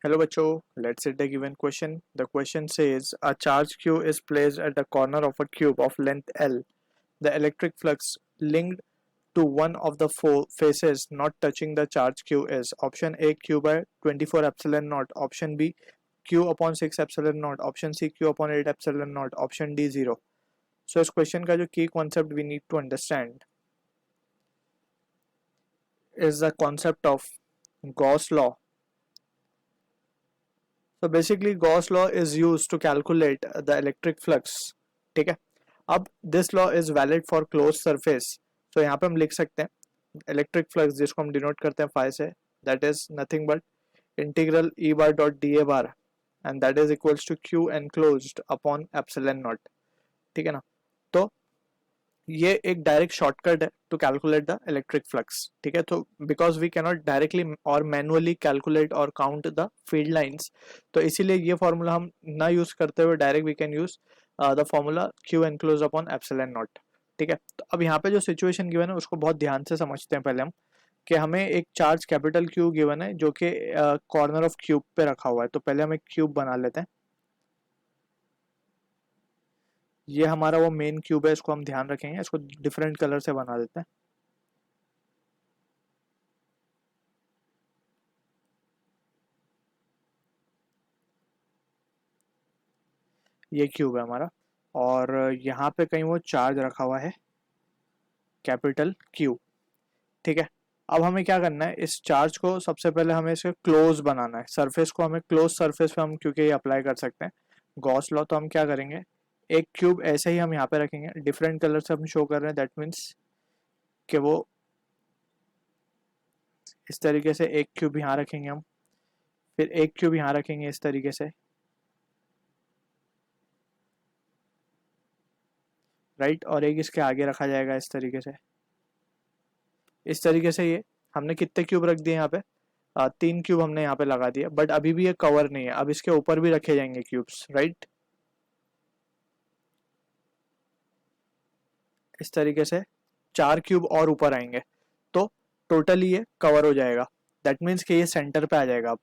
Hello bachcho, let's see the given question. The question says a charge Q is placed at the corner of a cube of length L. The electric flux linked to one of the four faces not touching the charge Q is option A Q by 24 epsilon naught, option B Q upon 6 epsilon naught, option C Q upon 8 epsilon naught, option D 0. So इस question का जो key concept we need to understand is the concept of Gauss law. So basically Gauss law is used to calculate the electric flux. ठीक है, अब this law is valid for closed surface. So यहाँ पे हम लिख सकते हैं electric flux जिसको हम denote करते हैं phi से, that is nothing but integral E bar dot dA bar and that is equals to Q enclosed upon epsilon naught. ठीक है ना, तो ये एक डायरेक्ट शॉर्टकट है to calculate the electric flux. ठीक है, तो बिकॉज वी कैनॉट डायरेक्टली और मैनुअली कैलकुलेट और काउंट द फील्ड लाइंस, तो इसीलिए ये फॉर्मूला हम ना यूज करते हुए direct we can use the formula Q enclose upon epsilon naught. ठीक है, तो अब यहाँ पे जो सिचुएशन गिवन है उसको बहुत ध्यान से समझते हैं पहले हम, कि हमें एक चार्ज कैपिटल क्यू गिवन है जो कि कॉर्नर ऑफ क्यूब पे रखा हुआ है. तो पहले हम एक क्यूब बना लेते हैं. ये हमारा वो मेन क्यूब है, इसको हम ध्यान रखेंगे, इसको डिफरेंट कलर से बना देते हैं. ये क्यूब है हमारा और यहाँ पे कहीं वो चार्ज रखा हुआ है कैपिटल क्यू. ठीक है, अब हमें क्या करना है, इस चार्ज को सबसे पहले हमें इसे क्लोज बनाना है. सरफेस को हमें क्लोज सरफेस पे हम क्योंकि ये अप्लाई कर सकते हैं गॉस लॉ, तो हम क्या करेंगे, एक क्यूब ऐसे ही हम यहाँ पे रखेंगे, डिफरेंट कलर से हम शो कर रहे हैं, दैट मीन्स कि वो इस तरीके से एक क्यूब यहाँ रखेंगे हम, फिर एक क्यूब यहाँ रखेंगे इस तरीके से, राइट, और एक इसके आगे रखा जाएगा इस तरीके से. इस तरीके से ये हमने कितने क्यूब रख दिए यहाँ पे, 3 क्यूब हमने यहाँ पे लगा दिया, बट अभी भी ये कवर नहीं है, अब इसके ऊपर भी रखे जाएंगे क्यूब्स, राइट. इस तरीके से 4 क्यूब और ऊपर आएंगे तो टोटली ये कवर हो जाएगा. दैट मीन्स कि ये सेंटर पे आ जाएगा अब.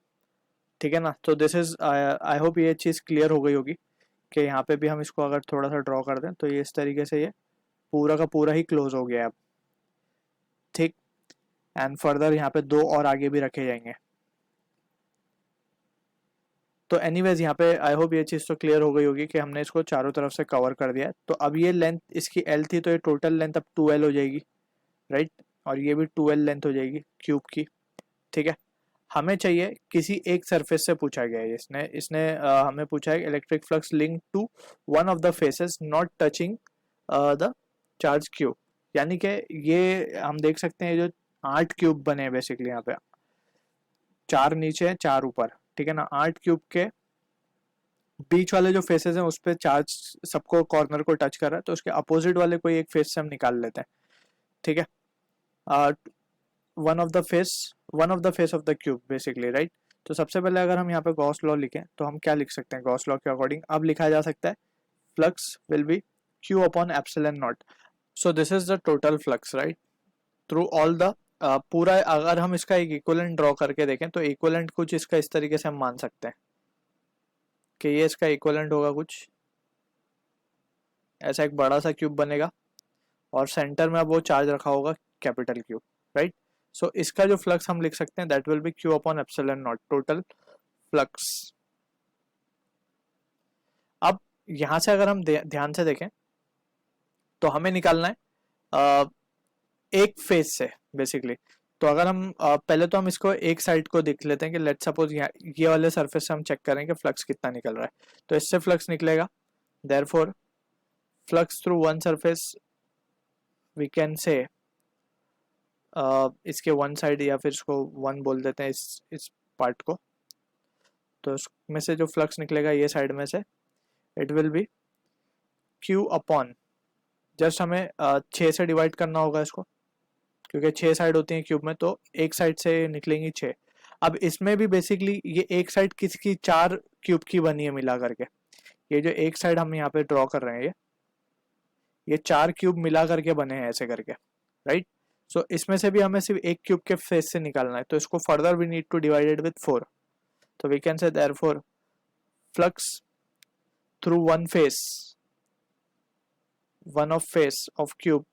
ठीक है ना, तो दिस इज आई होप ये चीज़ क्लियर हो गई होगी कि यहाँ पे भी हम इसको अगर थोड़ा सा ड्रॉ कर दें तो ये इस तरीके से ये पूरा का पूरा ही क्लोज हो गया है अब. ठीक, एंड फर्दर यहाँ पे 2 और आगे भी रखे जाएंगे. तो एनीवेज यहाँ पे आई होप ये चीज़ तो क्लियर हो गई होगी कि हमने इसको चारों तरफ से कवर कर दिया है. तो अब ये लेंथ इसकी L थी, तो ये टोटल लेंथ अब 2L हो जाएगी, राइट, और ये भी 2L लेंथ हो जाएगी क्यूब की. ठीक है, हमें चाहिए किसी एक सरफेस से पूछा गया है, इसने इसने हमें पूछा है electric flux link to one of the faces not touching the charge cube. यानी कि ये हम देख सकते हैं जो 8 क्यूब बने हैं बेसिकली यहाँ पे, 4 नीचे 4 ऊपर. ठीक है ना, 8 क्यूब के बीच वाले जो फेसेस हैं उस पर चार्ज सबको कॉर्नर को टच कर रहा है, तो उसके अपोजिट वाले कोई एक फेस से हम निकाल लेते हैं. ठीक है, one of the face of the cube basically, right. तो सबसे पहले अगर हम यहाँ पे गॉस लॉ लिखें तो हम क्या लिख सकते हैं, गॉस लॉ के अकॉर्डिंग अब लिखा जा सकता है flux will be Q upon epsilon not. So this is the total flux, right, through all the पूरा. अगर हम इसका एक इक्विवेलेंट ड्रॉ करके देखें तो इक्विवेलेंट कुछ इसका इस तरीके से हम मान सकते हैं कि ये इसका इक्विवेलेंट होगा कुछ ऐसा, एक बड़ा सा क्यूब बनेगा और सेंटर में अब वो चार्ज रखा होगा कैपिटल क्यूब, राइट. सो इसका जो फ्लक्स हम लिख सकते हैं that will be Q upon epsilon not total flux. अब यहां से अगर हम ध्यान से देखें तो हमें निकालना है एक फेज से बेसिकली. तो अगर हम पहले तो हम इसको एक साइड को देख लेते हैं कि लेट सपोज ये वाले सरफेस से हम चेक करें कि फ्लक्स कितना निकल रहा है. तो इससे फ्लक्स निकलेगा, therefore flux through one surface we can say इसके वन साइड, या फिर इसको वन बोल देते हैं इस पार्ट को. तो इसमें से जो फ्लक्स निकलेगा ये साइड में से it will be Q upon, just हमें 6 से डिवाइड करना होगा इसको, क्योंकि 6 साइड होती हैं क्यूब में, तो एक साइड से निकलेंगी 6. अब इसमें भी बेसिकली ये एक साइड किसकी, 4 क्यूब की बनी है मिला करके. ये जो एक साइड हम यहाँ पे ड्रॉ कर रहे हैं ये 4 क्यूब मिला करके बने हैं ऐसे करके, राइट. सो इसमें से भी हमें सिर्फ एक क्यूब के फेस से निकालना है, तो इसको further we need to divided with 4. So we can say therefore flux through one of face of cube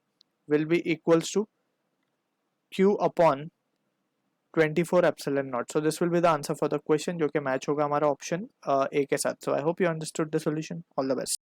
will be equals to q upon 24 epsilon naught. So this will be the answer for the question जो कि match होगा हमारा option A के साथ. So I hope you understood the solution. All the best.